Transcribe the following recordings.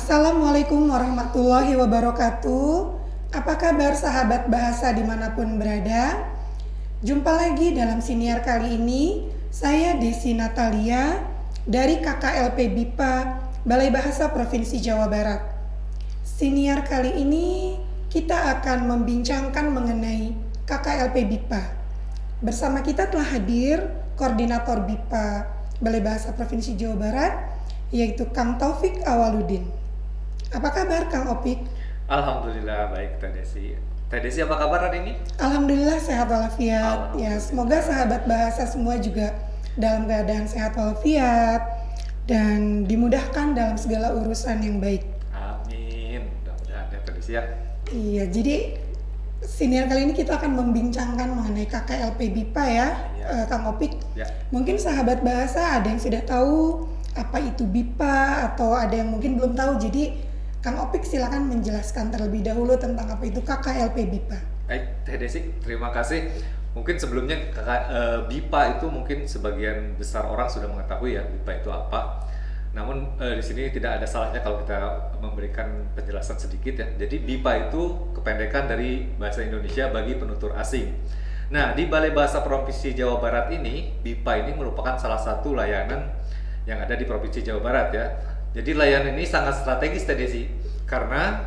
Assalamualaikum warahmatullahi wabarakatuh. Apa kabar sahabat bahasa dimanapun berada? Jumpa lagi dalam siniar kali ini. Saya Desi Natalia dari KKLP BIPA Balai Bahasa Provinsi Jawa Barat. Siniar kali ini kita akan membincangkan mengenai KKLP BIPA. Bersama kita telah hadir Koordinator BIPA Balai Bahasa Provinsi Jawa Barat, yaitu Kang Taufik Awaludin. Apa kabar Kang Opik? Alhamdulillah baik Teh Desi. Teh Desi apa kabar hari ini? Alhamdulillah sehat walafiat. Ya, semoga sahabat bahasa semua juga dalam keadaan sehat walafiat dan dimudahkan dalam segala urusan yang baik. Amin. Mudah-mudahan ya Teh Desi ya. Iya, jadi siniar kali ini kita akan membincangkan mengenai KKLP BIPA ya, Kang Opik. Ya. Mungkin sahabat bahasa ada yang sudah tahu apa itu BIPA atau ada yang mungkin belum tahu. Jadi Kang Opik silakan menjelaskan terlebih dahulu tentang apa itu KKLP BIPA. Baik Teh Desi, terima kasih. Mungkin sebelumnya BIPA itu mungkin sebagian besar orang sudah mengetahui ya BIPA itu apa. Namun di sini tidak ada salahnya kalau kita memberikan penjelasan sedikit ya. Jadi BIPA itu kependekan dari bahasa Indonesia bagi penutur asing. Nah, di Balai Bahasa Provinsi Jawa Barat ini, BIPA ini merupakan salah satu layanan yang ada di Provinsi Jawa Barat ya. Jadi layanan ini sangat strategis Teh Desi, karena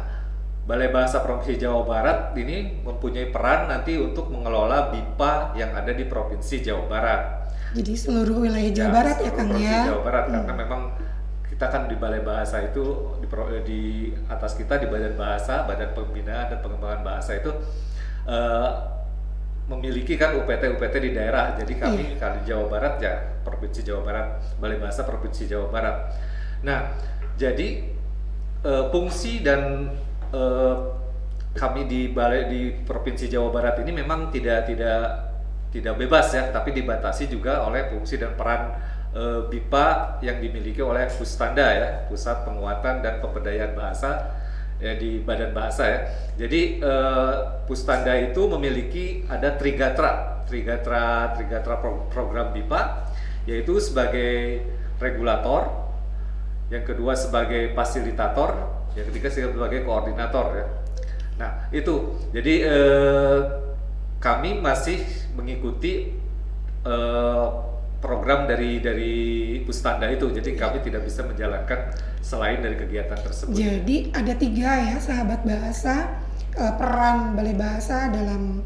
Balai Bahasa Provinsi Jawa Barat ini mempunyai peran nanti untuk mengelola BIPA yang ada di Provinsi Jawa Barat. Jadi seluruh wilayah Jawa Barat ya Kang ya. Jawa Barat karena memang kita kan di Balai Bahasa itu di atas kita di Badan Bahasa, Badan Pembinaan dan Pengembangan Bahasa itu memiliki kan UPT di daerah. Jadi kami di Jawa Barat ya Provinsi Jawa Barat, Balai Bahasa Provinsi Jawa Barat. Nah, jadi fungsi dan kami di Provinsi Jawa Barat ini memang tidak bebas ya, tapi dibatasi juga oleh fungsi dan peran BIPA yang dimiliki oleh Pustanda ya, Pusat Penguatan dan Pemberdayaan Bahasa ya, di Badan Bahasa ya. Jadi Pustanda itu memiliki ada Trigatra program BIPA, yaitu sebagai regulator, yang kedua sebagai fasilitator, yang ketiga sebagai koordinator ya. Nah itu, jadi kami masih mengikuti program dari Pustanda itu, jadi kami tidak bisa menjalankan selain dari kegiatan tersebut. Jadi ada 3 ya sahabat bahasa peran Balai Bahasa dalam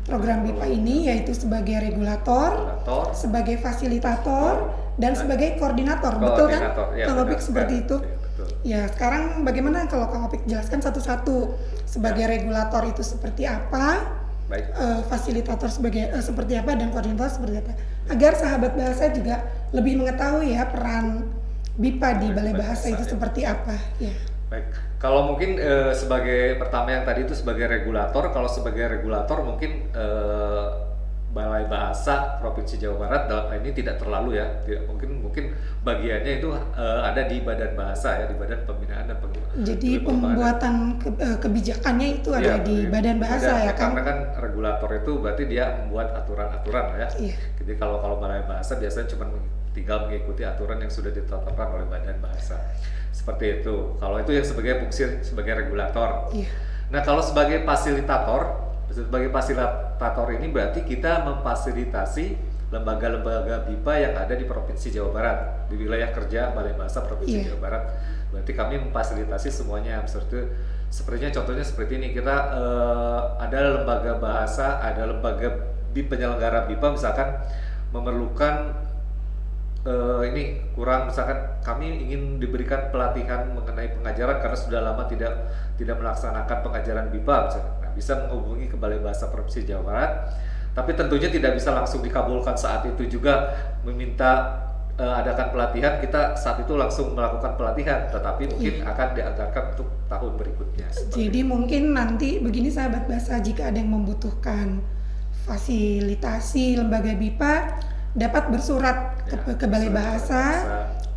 program BIPA ini, yaitu sebagai regulator, sebagai fasilitator, dan sebagai koordinator. Betul kan? Ya, Kang Opik seperti itu. Ya, betul. Ya, sekarang bagaimana kalau Kang Opik jelaskan satu-satu sebagai regulator itu seperti apa? Baik. Fasilitator seperti apa dan koordinator seperti apa, agar sahabat bahasa juga lebih mengetahui ya peran BIPA di Balai Bahasa itu seperti apa ya. Baik, kalau mungkin sebagai pertama yang tadi itu sebagai regulator, kalau sebagai regulator mungkin Balai Bahasa Provinsi Jawa Barat dalam hal ini tidak terlalu ya, mungkin bagiannya itu ada di Badan Bahasa ya, di Badan Pembinaan dan Pengembangan. Jadi pembuatan kebijakannya itu ada di Badan Bahasa ya kan? Karena kan regulator itu berarti dia membuat aturan-aturan ya. Iya. Jadi kalau Balai Bahasa biasanya cuma tinggal mengikuti aturan yang sudah ditetapkan oleh Badan Bahasa. Seperti itu. Kalau itu yang sebagai fungsi sebagai regulator. Iya. Nah, kalau sebagai fasilitator ini berarti kita memfasilitasi lembaga-lembaga BIPA yang ada di Provinsi Jawa Barat, di wilayah kerja Balai Bahasa Provinsi Jawa Barat. Berarti kami memfasilitasi semuanya. Sepertinya contohnya seperti ini, kita ada lembaga bahasa, ada lembaga penyelenggara BIPA misalkan memerlukan ini kurang, misalkan kami ingin diberikan pelatihan mengenai pengajaran karena sudah lama tidak melaksanakan pengajaran BIPA misalkan. Nah, bisa menghubungi ke Balai Bahasa Provinsi Jawa Barat, tapi tentunya tidak bisa langsung dikabulkan saat itu juga meminta adakan pelatihan, kita saat itu langsung melakukan pelatihan, tetapi mungkin akan dianggarkan untuk tahun berikutnya. Jadi mungkin nanti begini sahabat bahasa, jika ada yang membutuhkan fasilitasi lembaga BIPA dapat bersurat ke Balai Bahasa.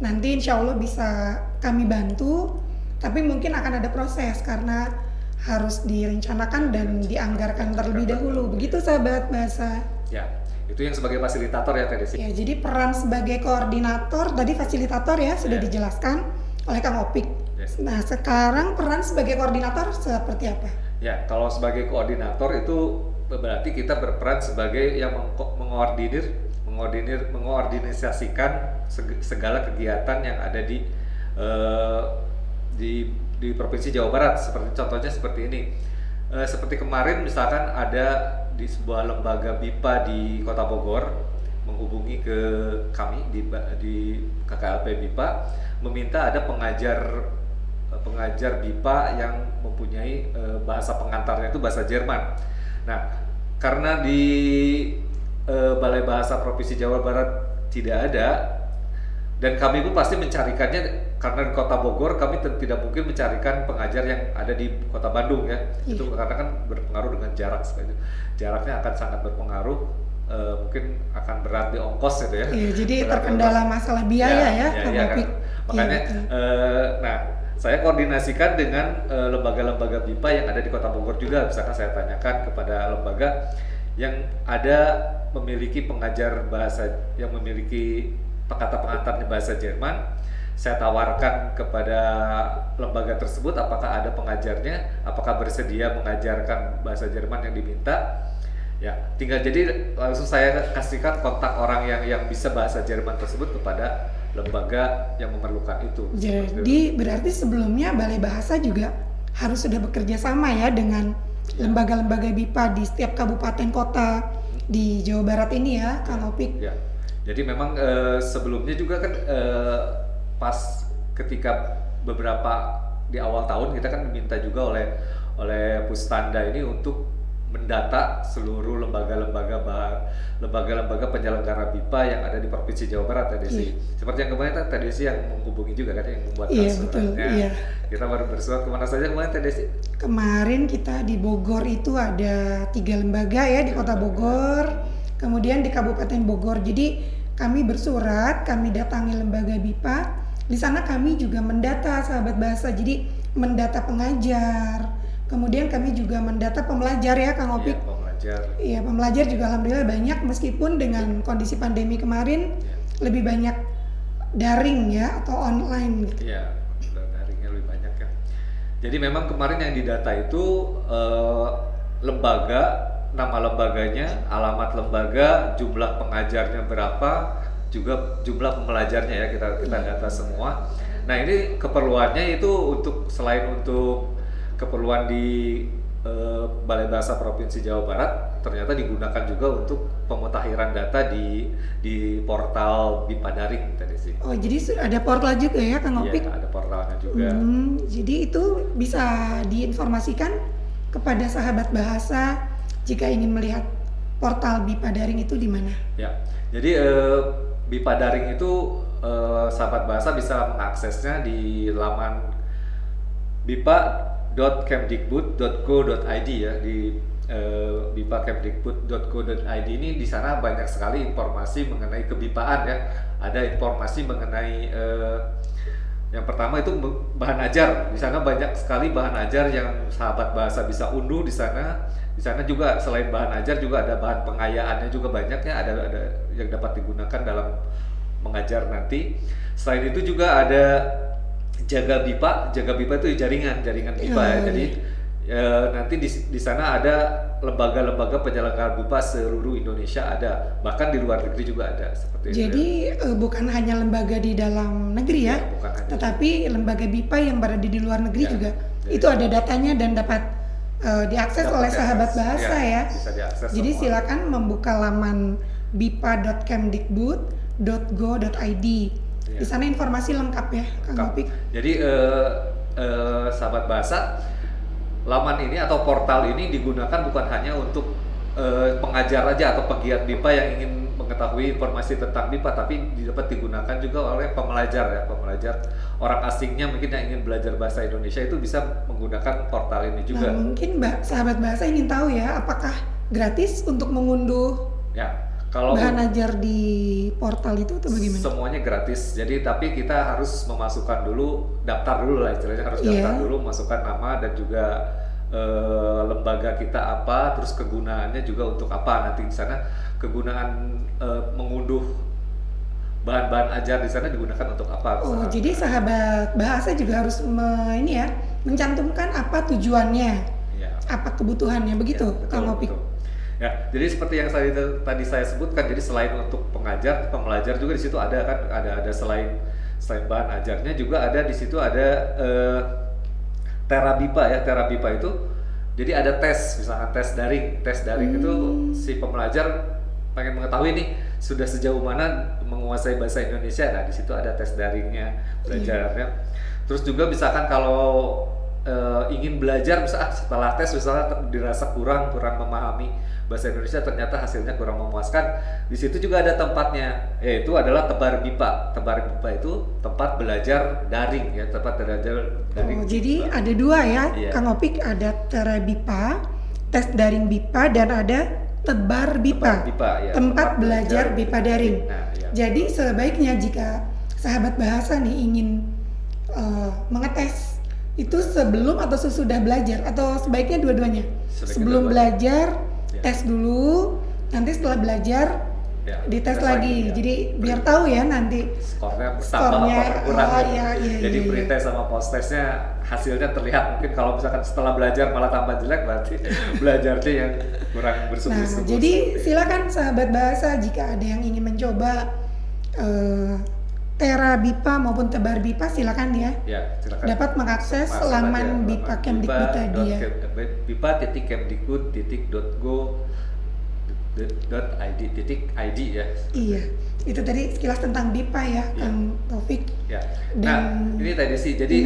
Nanti insya Allah bisa kami bantu, tapi mungkin akan ada proses karena harus direncanakan dan dianggarkan terlebih dahulu. Begitu sahabat bahasa. Ya, itu yang sebagai fasilitator ya Teh Desi. Ya, jadi peran sebagai koordinator tadi fasilitator ya sudah dijelaskan oleh Kang Opik. Yes. Nah, sekarang peran sebagai koordinator seperti apa? Ya, kalau sebagai koordinator itu berarti kita berperan sebagai yang mengorganisasikan segala kegiatan yang ada eh, di Provinsi Jawa Barat. Seperti contohnya seperti ini. Seperti kemarin misalkan ada di sebuah lembaga BIPA di Kota Bogor menghubungi ke kami di KKLP BIPA meminta ada pengajar BIPA yang mempunyai bahasa pengantarnya itu bahasa Jerman. Nah, karena di Balai Bahasa Provinsi Jawa Barat tidak ada, dan kami pun pasti mencarikannya karena di Kota Bogor kami tidak mungkin mencarikan pengajar yang ada di Kota Bandung ya. Itu karena kan berpengaruh dengan jarak, jaraknya akan sangat berpengaruh, mungkin akan berat di ongkos gitu ya. Iya, jadi terkendala masalah biaya ya, kan? Makanya nah, saya koordinasikan dengan lembaga-lembaga BIPA yang ada di Kota Bogor juga. Misalkan saya tanyakan kepada lembaga yang ada memiliki pengajar bahasa yang memiliki pengantarnya bahasa Jerman, saya tawarkan kepada lembaga tersebut apakah ada pengajarnya, apakah bersedia mengajarkan bahasa Jerman yang diminta. Ya, tinggal jadi langsung saya kasihkan kontak orang yang bisa bahasa Jerman tersebut kepada lembaga yang memerlukan itu. Jadi berarti sebelumnya Balai Bahasa juga harus sudah bekerja sama ya dengan lembaga-lembaga BIPA di setiap kabupaten kota di Jawa Barat ini ya, Kang Opik. Ya. Jadi memang sebelumnya juga kan pas ketika beberapa di awal tahun kita kan diminta juga oleh Pustanda ini untuk mendata seluruh lembaga-lembaga penyelenggara BIPA yang ada di Provinsi Jawa Barat tadi sih. Seperti yang kemarin tadi sih yang menghubungi juga kan yang membuat suratnya. Iya. Kita baru bersurat kemana saja kemarin tadi sih? Kemarin kita di Bogor itu ada 3 lembaga ya di Kota Bogor, kemudian di Kabupaten Bogor. Jadi kami bersurat, kami datangi lembaga BIPA. Di sana kami juga mendata sahabat bahasa, jadi mendata pengajar. Kemudian kami juga mendata pembelajar ya Kang Opik. Iya, pembelajar. Iya, pembelajar juga alhamdulillah banyak meskipun dengan kondisi pandemi kemarin lebih banyak daring ya atau online gitu. Iya, daringnya lebih banyak ya. Jadi memang kemarin yang didata itu lembaga, nama lembaganya, alamat lembaga, jumlah pengajarnya berapa, juga jumlah pembelajarnya ya kita data semua. Nah, ini keperluannya itu selain untuk keperluan di Balai Bahasa Provinsi Jawa Barat, ternyata digunakan juga untuk pemutahiran data di portal BIPA Daring tadi sih. Oh, jadi ada portal juga ya Kang Opik? Iya, ada portalnya juga. Jadi itu bisa diinformasikan kepada sahabat bahasa jika ingin melihat portal BIPA Daring itu di mana? Ya, jadi BIPA Daring itu sahabat bahasa bisa mengaksesnya di laman bipa.kemdikbud.go.id ya, di bipa.kemdikbud.go.id ini. Di sana banyak sekali informasi mengenai kebipaan ya. Ada informasi mengenai yang pertama itu bahan ajar. Di sana banyak sekali bahan ajar yang sahabat bahasa bisa unduh di sana. Di sana juga selain bahan ajar juga ada bahan pengayaannya juga banyak ya, ada yang dapat digunakan dalam mengajar nanti. Selain itu juga ada Jaga BIPA itu jaringan BIPA ya. Jadi nanti di sana ada lembaga-lembaga penyelenggara BIPA seluruh Indonesia ada, bahkan di luar negeri juga ada seperti itu. Jadi bukan hanya lembaga di dalam negeri ya, tetapi lembaga BIPA yang berada di luar negeri juga. Itu ada datanya dan dapat diakses oleh sahabat bahasa ya. Bisa diakses. Jadi silakan membuka laman bipa.kemdikbud.go.id. Di sana informasi lengkap ya, Kang Opik. Jadi sahabat bahasa, laman ini atau portal ini digunakan bukan hanya untuk pengajar aja atau pegiat BIPA yang ingin mengetahui informasi tentang BIPA, tapi dapat digunakan juga oleh pembelajar orang asingnya mungkin yang ingin belajar bahasa Indonesia itu bisa menggunakan portal ini juga. Nah, mungkin sahabat bahasa ingin tahu ya, apakah gratis untuk mengunduh kalau bahan ajar di portal itu atau bagaimana? Semuanya gratis. Jadi tapi kita harus memasukkan dulu, daftar dulu lah istilahnya, harus daftar dulu, masukkan nama dan juga lembaga kita apa, terus kegunaannya juga untuk apa. Nanti di sana kegunaan mengunduh bahan-bahan ajar di sana digunakan untuk apa. Oh, misalkan. jadi sahabat bahasa juga harus ini ya, mencantumkan apa tujuannya, Ya. apa kebutuhannya, begitu, Ya, betul, Kang Opik? betul. Ya, jadi seperti yang tadi saya sebutkan, jadi selain untuk pengajar, pembelajar juga di situ ada kan, ada selain bahan ajarnya juga ada di situ ada terabipa ya, terabipa itu jadi ada tes, misalkan tes daring itu si pembelajar pengen mengetahui nih sudah sejauh mana menguasai bahasa Indonesia. Nah di situ ada tes daringnya, belajarnya. Terus juga misalkan kalau ingin belajar misalkan setelah tes misalnya dirasa kurang memahami bahasa Indonesia, ternyata hasilnya kurang memuaskan, di situ juga ada tempatnya, yaitu adalah Tebar Bipa. Tebar Bipa itu tempat belajar daring ya, tempat belajar daring. Oh, jadi ada dua ya, Iya. Kang Opik, ada Terabipa, tes daring BIPA, dan ada Tebar BIPA, Tebar BIPA, ya, tempat belajar BIPA daring. Nah, ya. Jadi sebaiknya jika sahabat bahasa nih ingin mengetes, itu sebelum atau sesudah belajar, atau sebaiknya dua-duanya? Sebaiknya Sebelum dua-duanya. belajar, Ya. tes dulu, nanti setelah belajar Ya, dites tes lagi. ya. Jadi biar tahu ya nanti skornya bertambah Skornya, apa berkurang oh, gitu. iya, iya, Jadi iya, iya. pretest sama post testnya hasilnya terlihat. Mungkin kalau misalkan setelah belajar malah tambah jelek, berarti belajarnya yang kurang Nah, bersungguh-sungguh. jadi silakan sahabat bahasa jika ada yang ingin mencoba Terabipa maupun Tebar BIPA, silakan ya. Ya, silakan. Dapat mengakses Masuk laman aja, BIPA laman Kemdikbud tadi ya. bipa.kemdikbud.go.id ya. Iya, itu tadi sekilas tentang BIPA ya, Iya. Kang Taufik. Ya. Dan- Nah, ini tadi sih. Jadi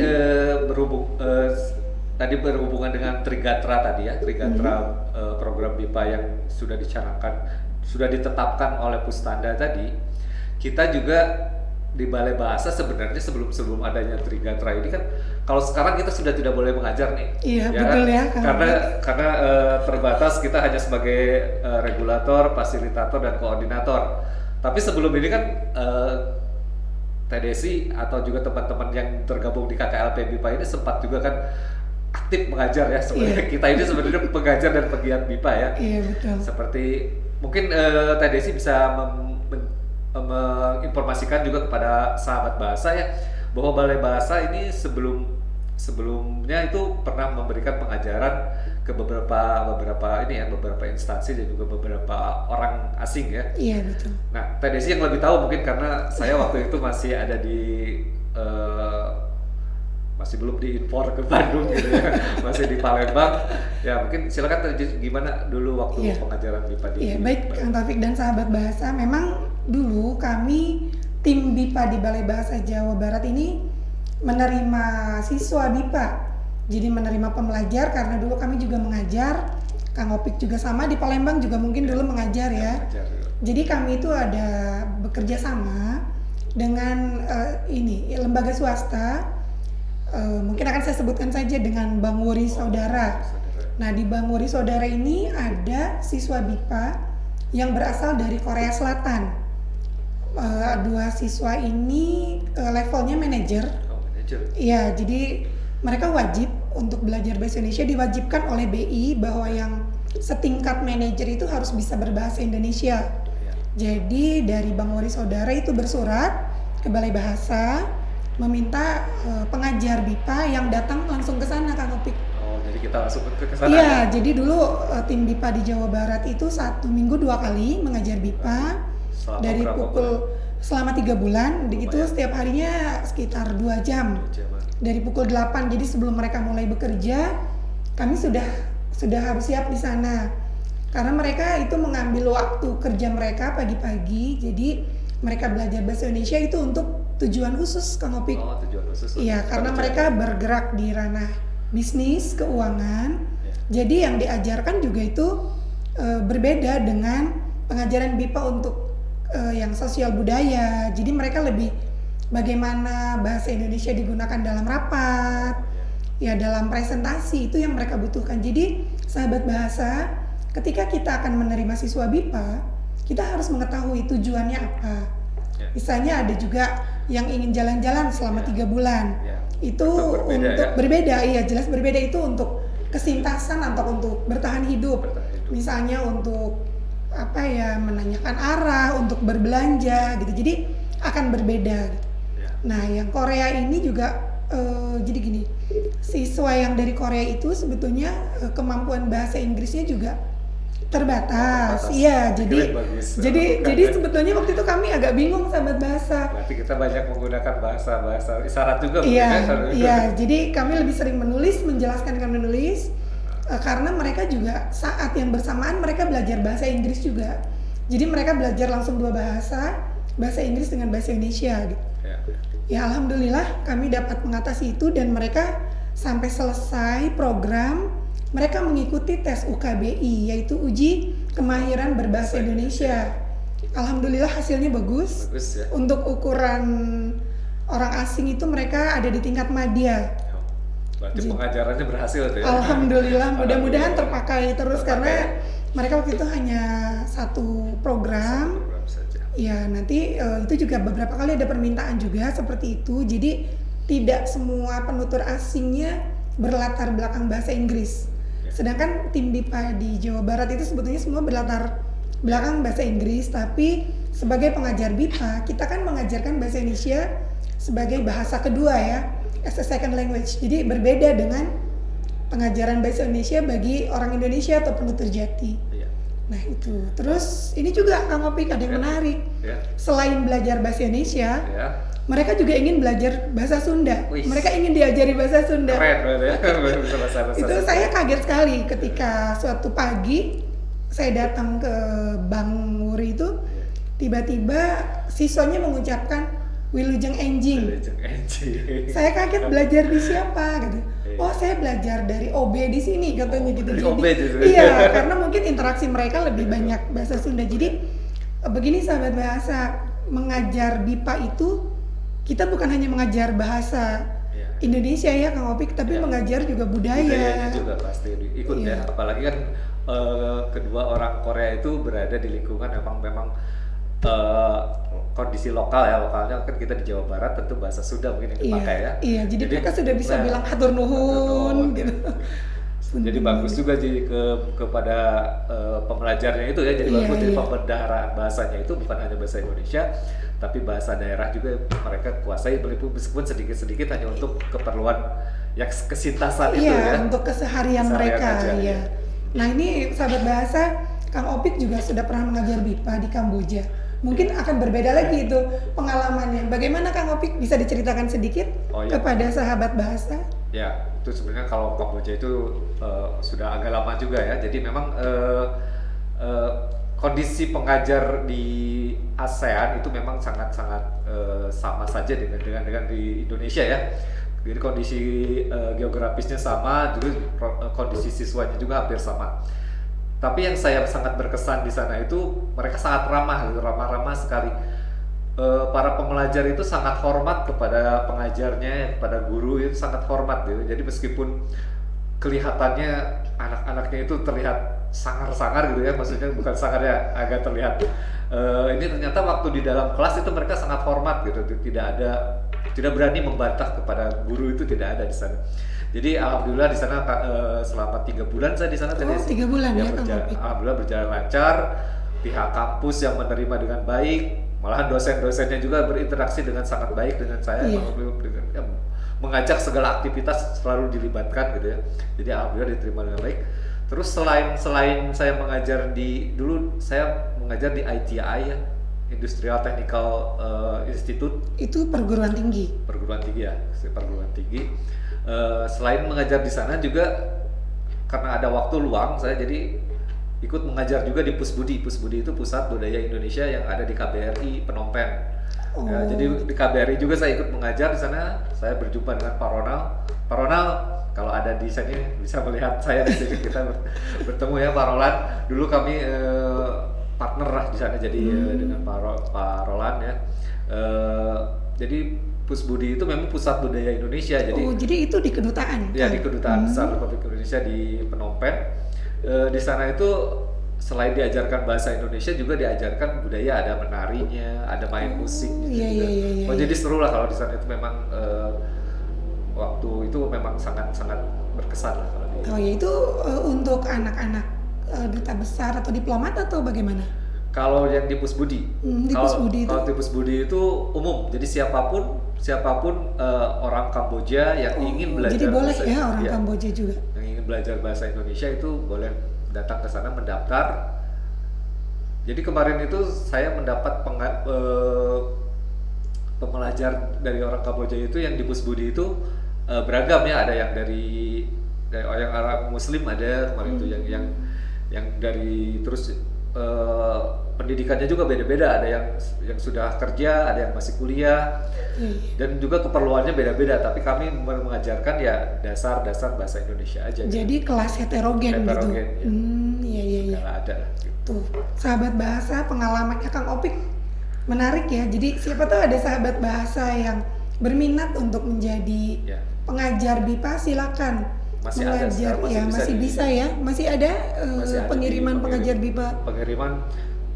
tadi berhubungan dengan Trigatra tadi ya, Trigatra program BIPA yang sudah dicanangkan, sudah ditetapkan oleh Pustanda tadi. Kita juga di Balai Bahasa sebenarnya sebelum adanya Trigatra ini kan, kalau sekarang kita sudah tidak boleh mengajar nih. Iya, betul kan? ya, Kang. Karena terbatas, kita hanya sebagai regulator, fasilitator dan koordinator. Tapi sebelum ini kan TDC atau juga teman-teman yang tergabung di KKLP BIPA ini sempat juga kan aktif mengajar ya. Sebenarnya kita ini sebenarnya pengajar dan pegiat BIPA ya. Iya, betul. Seperti mungkin TDC bisa menginformasikan juga kepada sahabat bahasa ya, bahwa Balai Bahasa ini sebelumnya itu pernah memberikan pengajaran ke beberapa instansi dan juga beberapa orang asing ya. Iya, betul. Nah, TDC yang lebih tahu mungkin karena saya waktu itu masih ada di masih belum diimpor ke Bandung gitu ya, masih di Palembang. Ya mungkin silakan gimana dulu waktu Iya. pengajaran BIPA di Iya, baik Kang Taufik dan sahabat bahasa, memang dulu kami tim BIPA di Balai Bahasa Jawa Barat ini menerima siswa BIPA. Jadi menerima pembelajar karena dulu kami juga mengajar. Kang Opik juga sama di Palembang juga mungkin dulu mengajar ya. Mengajar. Jadi kami itu ada bekerja sama dengan lembaga swasta. Mungkin akan saya sebutkan saja dengan Bang Wuri Saudara. Nah, di Bang Wuri Saudara ini ada siswa BIPA yang berasal dari Korea Selatan. Dua siswa ini levelnya manajer. Oh, manajer. Iya, jadi mereka wajib untuk belajar bahasa Indonesia, diwajibkan oleh BI bahwa yang setingkat manajer itu harus bisa berbahasa Indonesia. Ya. Jadi dari Bang Wuri Saudara itu bersurat ke Balai Bahasa meminta pengajar BIPA yang datang langsung ke sana, Kang Opik. Oh, jadi kita langsung ke sana. Iya, jadi dulu tim BIPA di Jawa Barat itu 1 minggu 2 kali mengajar BIPA Selama dari berapa pukul selama 3 bulan, itu Lumayan. setiap harinya sekitar 2 jam. Zaman. Dari pukul 8, jadi sebelum mereka mulai bekerja, kami sudah harus siap di sana. Karena mereka itu mengambil waktu kerja mereka pagi-pagi, jadi mereka belajar bahasa Indonesia itu untuk tujuan khusus, Kang Opik. Oh, tujuan khusus. Iya, karena Kerja. mereka bergerak di ranah bisnis, keuangan. Ya. Jadi yang diajarkan juga itu berbeda dengan pengajaran BIPA untuk yang sosial budaya. Jadi mereka lebih bagaimana bahasa Indonesia digunakan dalam rapat, ya dalam presentasi, itu yang mereka butuhkan. Jadi sahabat bahasa, ketika kita akan menerima siswa BIPA, kita harus mengetahui tujuannya apa. Ya. Misalnya ada juga yang ingin jalan-jalan selama 3 bulan. Ya. Itu Berbeda, untuk ya? berbeda, iya jelas berbeda, itu untuk kesintasan atau untuk bertahan hidup. Bertahan hidup. Misalnya untuk menanyakan arah, untuk berbelanja gitu. Jadi akan berbeda. Ya. Nah, yang Korea ini juga jadi gini, siswa yang dari Korea itu sebetulnya kemampuan bahasa Inggrisnya juga terbatas. Iya, Bagus. jadi sebetulnya waktu itu kami agak bingung sahabat bahasa. Berarti kita banyak menggunakan bahasa isyarat juga. Iya, jadi kami lebih sering menulis, menjelaskan dengan menulis, karena mereka juga saat yang bersamaan mereka belajar bahasa Inggris juga. Jadi mereka belajar langsung dua bahasa Inggris dengan bahasa Indonesia gitu. Ya alhamdulillah kami dapat mengatasi itu dan mereka sampai selesai program mereka mengikuti tes UKBI yaitu uji kemahiran berbahasa Indonesia. Alhamdulillah hasilnya bagus. Ya. Untuk ukuran orang asing itu mereka ada di tingkat madya. Berarti pengajarannya berhasil tuh ya. Alhamdulillah, mudah-mudahan terpakai terus karena mereka waktu itu hanya satu program saja. Ya nanti itu juga beberapa kali ada permintaan juga seperti itu. Jadi tidak semua penutur asingnya berlatar belakang bahasa Inggris. Sedangkan tim BIPA di Jawa Barat itu sebetulnya semua berlatar belakang bahasa Inggris. Tapi sebagai pengajar BIPA kita kan mengajarkan bahasa Indonesia sebagai bahasa kedua ya, as a second language. Jadi berbeda dengan pengajaran bahasa Indonesia bagi orang Indonesia atau penutur jati. Nah itu, terus ini juga Kang Opik ada yang menarik. Selain belajar bahasa Indonesia, mereka juga ingin belajar bahasa Sunda. Mereka ingin diajari bahasa Sunda. Keren banget ya. Itu saya kaget sekali ketika suatu pagi saya datang ke Bang Wuri itu, tiba-tiba siswanya mengucapkan Wilujeng Enjing. Saya kaget belajar di siapa gitu. Oh saya belajar dari OB di sini katanya gitu. Dari Jadi, OB gitu. Iya, karena mungkin interaksi mereka lebih banyak bahasa Sunda. Jadi begini sahabat bahasa, mengajar BIPA itu kita bukan hanya mengajar bahasa Indonesia ya Kang Opik, tapi mengajar juga budayanya juga pasti ikut ya. Apalagi kan kedua orang Korea itu berada di lingkungan memang kondisi lokalnya kan kita di Jawa Barat tentu bahasa Sunda mungkin yang dipakai ya. Iya, jadi mereka sudah bisa bilang hatur nuhun gitu. Jadi bagus juga kepada pembelajarnya itu ya. Jadi bagus jadi pembendaharaan bahasanya itu bukan hanya bahasa Indonesia, tapi bahasa daerah juga mereka kuasai meskipun sedikit-sedikit hanya untuk keperluan yang kesintasan itu ya. Untuk keseharian mereka ya. Nah ini sahabat bahasa, Kang Opik juga sudah pernah mengajar BIPA di Kamboja. Mungkin akan berbeda lagi itu pengalamannya. Bagaimana Kang Opik bisa diceritakan sedikit kepada sahabat bahasa? Ya, itu sebenarnya kalau Kamboja itu sudah agak lama juga ya. Jadi memang kondisi pengajar di ASEAN itu memang sangat-sangat sama saja dengan di Indonesia ya. Jadi kondisi geografisnya sama, juga kondisi siswanya juga hampir sama. Tapi yang saya sangat berkesan di sana itu mereka sangat ramah sekali. Para pembelajar itu sangat hormat kepada pengajarnya, kepada guru itu sangat hormat gitu. Jadi meskipun kelihatannya anak-anaknya itu terlihat sangar-sangar gitu ya, maksudnya bukan sangar ya, agak terlihat. Ini ternyata waktu di dalam kelas itu mereka sangat hormat gitu, tidak berani membantah kepada guru, itu tidak ada di sana. Jadi alhamdulillah di sana selama 3 bulan saya di sana. 3 bulan ya alhamdulillah berjalan lancar. Pihak kampus yang menerima dengan baik, malahan dosen-dosennya juga berinteraksi dengan sangat baik dengan saya. Mengajak segala aktivitas selalu dilibatkan gitu ya. Jadi alhamdulillah diterima dengan baik. Terus selain saya mengajar dulu saya mengajar di ITI ya, Industrial Technical Institute. Itu perguruan tinggi ya, perguruan tinggi. Selain mengajar di sana juga karena ada waktu luang, saya jadi ikut mengajar juga di Pusbudi. Pusbudi itu Pusat Budaya Indonesia yang ada di KBRI Phnom Penh. Ya, jadi di KBRI juga saya ikut mengajar di sana. Saya berjumpa dengan Pak Ronald. Pak Ronald, kalau ada di sini bisa melihat saya di sini, kita bertemu ya Pak Roland. Dulu kami partner lah di sana, jadi dengan Pak Roland ya. Jadi Pusbudi itu memang Pusat Budaya Indonesia. Jadi itu di kedutaan? Ya, di Kedutaan Besar Republik Indonesia di Phnom Penh. Di sana itu selain diajarkan bahasa Indonesia juga diajarkan budaya, ada menarinya, ada main musik gitu juga. Jadi seru lah kalau di sana itu memang waktu itu memang sangat-sangat berkesan lah kalau itu untuk anak-anak duta besar atau diplomat atau bagaimana? Kalau yang di Pusbudi, Di Pusbudi itu? kalau di Pusbudi itu umum, jadi siapapun orang Kamboja yang ingin belajar Jadi boleh bahasa, ya orang ya, Kamboja juga. yang ingin belajar bahasa Indonesia itu boleh datang ke sana mendaftar. Jadi kemarin itu saya mendapat pembelajar dari orang Kamboja itu yang di Pusbudi itu beragam ya, ada yang dari orang Muslim ada kemarin itu yang dari terus pendidikannya juga beda-beda, ada yang sudah kerja, ada yang masih kuliah, dan juga keperluannya beda-beda. Tapi kami mengajarkan ya dasar-dasar bahasa Indonesia aja. Jadi kelas heterogen gitu. Ya. Iya. Kalau ada lah. Gitu. Tuh, sahabat bahasa pengalamannya Kang Opik menarik ya. Jadi siapa tahu ada sahabat bahasa yang berminat untuk menjadi pengajar BIPA, silakan. Masih mengajar ada, ya, masih bisa ya. Masih ada pengiriman pengajar BIPA. Pengiriman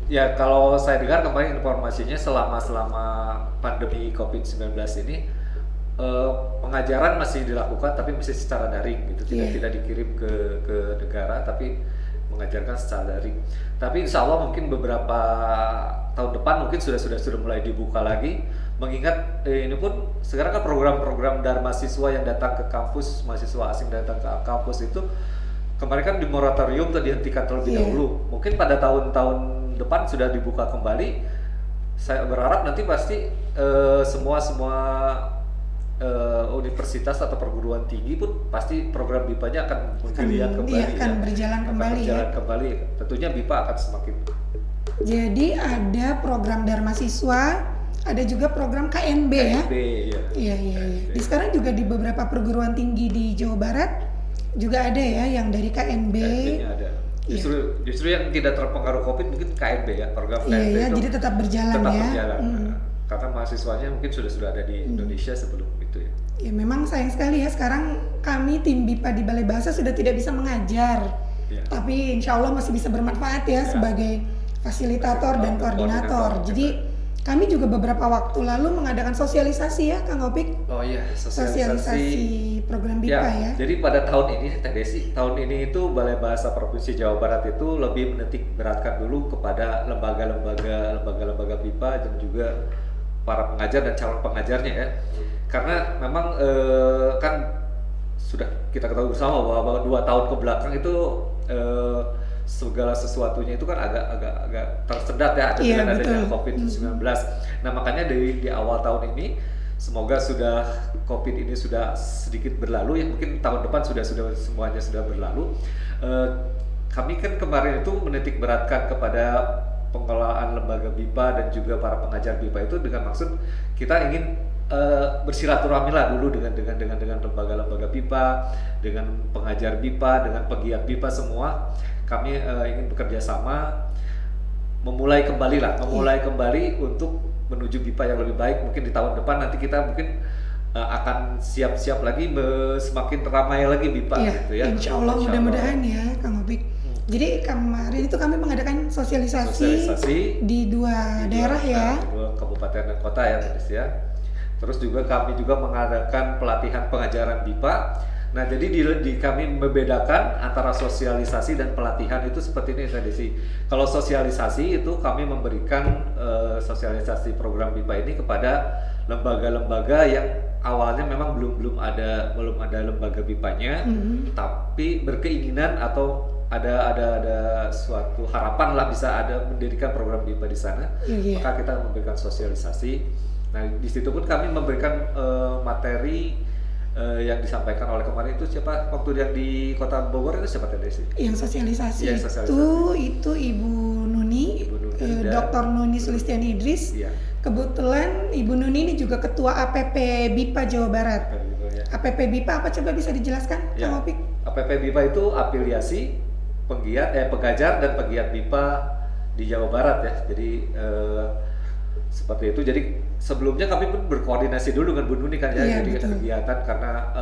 ya, kalau saya dengar kemarin informasinya selama pandemi COVID-19 ini pengajaran masih dilakukan tapi masih secara daring gitu, tidak dikirim ke negara tapi mengajarkan secara daring. Tapi insya Allah mungkin beberapa tahun depan mungkin sudah mulai dibuka lagi, mengingat ini pun sekarang kan program-program dari mahasiswa yang datang ke kampus, mahasiswa asing datang ke kampus itu kemarin kan di moratorium atau dihentikan terlebih dahulu. Mungkin pada tahun-tahun depan sudah dibuka kembali. Saya berharap nanti pasti semua universitas atau perguruan tinggi pun pasti program BIPA-nya akan menggeliat kembali, akan berjalan kembali. Tentunya BIPA akan semakin. Jadi ada program Dharma Siswa, ada juga program KNB ya. Iya. Di sekarang juga di beberapa perguruan tinggi di Jawa Barat juga ada ya yang dari KNB. KNB-nya ada. Justru yang tidak terpengaruh COVID mungkin KNB ya, program KNB itu jadi tetap berjalan. Karena mahasiswanya mungkin sudah ada di Indonesia sebelum itu ya. Ya memang sayang sekali ya, sekarang kami tim BIPA di Balai Bahasa sudah tidak bisa mengajar. Tapi insya Allah masih bisa bermanfaat ya sebagai fasilitator dan koordinator. Jadi kami juga beberapa waktu lalu mengadakan sosialisasi ya Kang Opik. Oh iya, sosialisasi program BIPA ya. Jadi pada tahun ini Teh Desi, tahun ini itu Balai Bahasa Provinsi Jawa Barat itu lebih menitik beratkan dulu kepada lembaga-lembaga BIPA dan juga para pengajar dan calon pengajarnya ya. Karena memang kan sudah kita ketahui bersama bahwa 2 tahun ke belakang itu segala sesuatunya itu kan agak tersendat ya dengan adanya COVID-19. Nah makanya di awal tahun ini semoga COVID ini sudah sedikit berlalu ya, mungkin tahun depan sudah semuanya sudah berlalu. Kami kan kemarin itu menitik beratkan kepada pengelolaan lembaga BIPA dan juga para pengajar BIPA itu dengan maksud kita ingin bersilaturahmi lah dulu dengan lembaga-lembaga BIPA, dengan pengajar BIPA, dengan pegiat BIPA semua. Kami ingin bekerja sama, memulai kembali untuk menuju BIPA yang lebih baik. Mungkin di tahun depan nanti kita mungkin akan siap-siap lagi, semakin ramai lagi BIPA gitu ya. Insya Allah mudah-mudahan ya Kang Opik. Jadi kemarin itu kami mengadakan sosialisasi di 2 daerah ya. 2 kabupaten dan kota ya ya. Terus juga kami juga mengadakan pelatihan pengajaran BIPA. Nah, jadi kami membedakan antara sosialisasi dan pelatihan itu seperti ini tadi sih. Kalau sosialisasi itu kami memberikan sosialisasi program BIPA ini kepada lembaga-lembaga yang awalnya memang belum ada lembaga BIPA-nya, tapi berkeinginan atau ada suatu harapan lah bisa ada mendirikan program BIPA di sana. Maka kita memberikan sosialisasi. Nah, di situ pun kami memberikan materi yang disampaikan oleh kemarin itu siapa waktu yang di Kota Bogor itu siapa tadi sih? Yang sosialisasi itu Ibu Nuni, Dr. Nuni Sulistiani Idris. Kebetulan Ibu Nuni ini juga Ketua APP BIPA Jawa Barat. APP BIPA apa coba bisa dijelaskan, Kang Opik? APP BIPA itu afiliasi pengajar dan pegiat BIPA di Jawa Barat ya. Jadi seperti itu. Jadi sebelumnya kami pun berkoordinasi dulu dengan Bu Nuni kan ya. Jadi kegiatan karena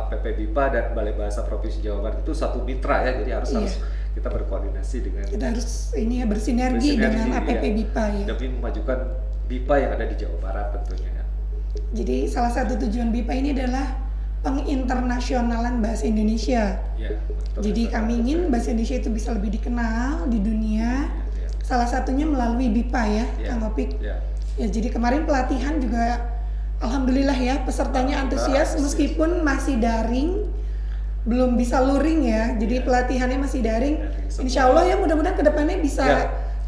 APP BIPA dan Balai Bahasa Provinsi Jawa Barat itu satu mitra ya. Jadi harus kita berkoordinasi dengan. Kita harus bersinergi dengan APP BIPA ya. Demi memajukan BIPA yang ada di Jawa Barat tentunya ya. Jadi salah satu tujuan BIPA ini adalah penginternasionalan bahasa Indonesia. Jadi kami ingin bahasa Indonesia itu bisa lebih dikenal di dunia. Salah satunya melalui BIPA ya, Ya. Kang Opik. Ya. Ya, jadi kemarin pelatihan juga alhamdulillah ya pesertanya antusias meskipun masih daring, belum bisa luring ya. Jadi Ya. pelatihannya masih daring. Daring Insya Allah ya mudah-mudahan kedepannya bisa Ya.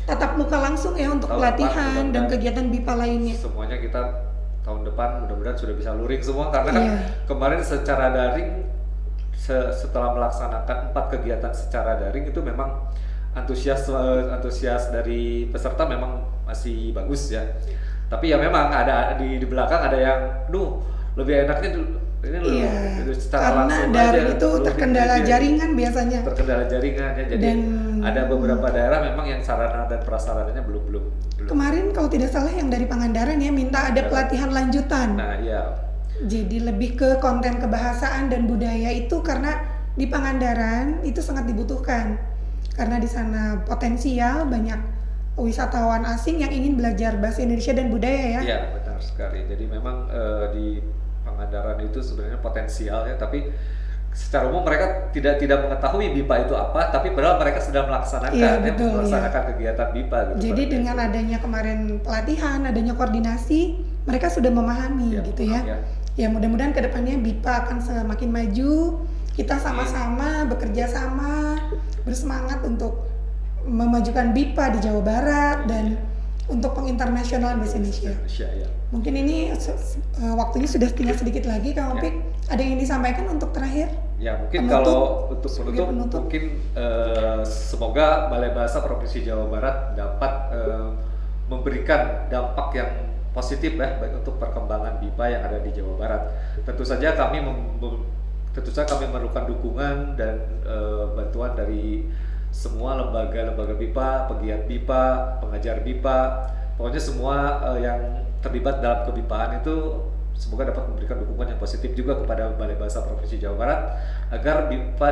tatap muka langsung ya untuk Tahun pelatihan depan, dan mudah-mudahan kegiatan BIPA lainnya. Semuanya kita tahun depan mudah-mudahan sudah bisa luring semua karena kan Iya. kemarin secara daring setelah melaksanakan 4 kegiatan secara daring itu memang antusias dari peserta memang masih bagus ya. Tapi ya memang ada di belakang ada yang, lebih enaknya ini Iya, secara karena langsung daring aja, itu lebih terkendala aja. jaringan biasanya. Terkendala jaringan ya. Jadi Dan- ada beberapa daerah memang yang sarana dan prasarananya belum. Kemarin kalau tidak salah yang dari Pangandaran ya minta ada pelatihan lanjutan. Nah, iya. Jadi lebih ke konten kebahasaan dan budaya itu karena di Pangandaran itu sangat dibutuhkan. Karena di sana potensial banyak wisatawan asing yang ingin belajar bahasa Indonesia dan budaya ya. Iya, benar sekali. Jadi memang di Pangandaran itu sebenarnya potensial ya, tapi secara umum mereka tidak mengetahui BIPA itu apa, tapi padahal mereka sudah melaksanakan Iya, betul, melaksanakan kegiatan BIPA gitu. Jadi Pak. dengan adanya kemarin pelatihan, adanya koordinasi, mereka sudah memahami Ya, gitu paham ya. ya. Ya mudah-mudahan kedepannya BIPA akan semakin maju, kita sama-sama bekerja sama, bersemangat untuk memajukan BIPA di Jawa Barat dan untuk penginternasionalan bahasa Indonesia. Ya. Mungkin ini waktunya sudah tinggal sedikit lagi, Kang Opik. Ada yang disampaikan untuk terakhir? Ya, mungkin Penutup. kalau untuk Sebagai penutup mungkin semoga Balai Bahasa Provinsi Jawa Barat dapat memberikan dampak yang positif ya baik untuk perkembangan BIPA yang ada di Jawa Barat. Tentu saja kami memerlukan dukungan dan bantuan dari semua lembaga-lembaga BIPA, pegiat BIPA, pengajar BIPA, pokoknya semua yang terlibat dalam kebipaan itu semoga dapat memberikan dukungan yang positif juga kepada Balai Bahasa Provinsi Jawa Barat agar BIPA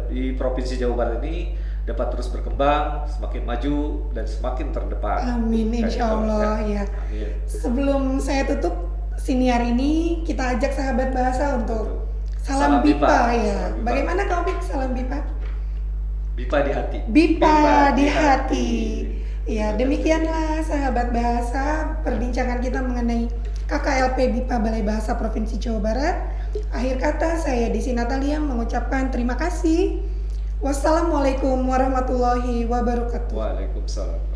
di Provinsi Jawa Barat ini dapat terus berkembang, semakin maju dan semakin terdepan. Amin, Kayak insya gitu, Allah ya. Amin. Sebelum saya tutup siniar ini, kita ajak sahabat bahasa untuk salam Salam BIPA BIPA. ya. Salam BIPA. Bagaimana Kang Opik salam BIPA? BIPA di hati. BIPA di hati. Ya, demikianlah sahabat bahasa perbincangan kita mengenai KKLP BIPA Balai Bahasa Provinsi Jawa Barat. Akhir kata saya Desi Natalia mengucapkan terima kasih. Wassalamualaikum warahmatullahi wabarakatuh. Waalaikumsalam.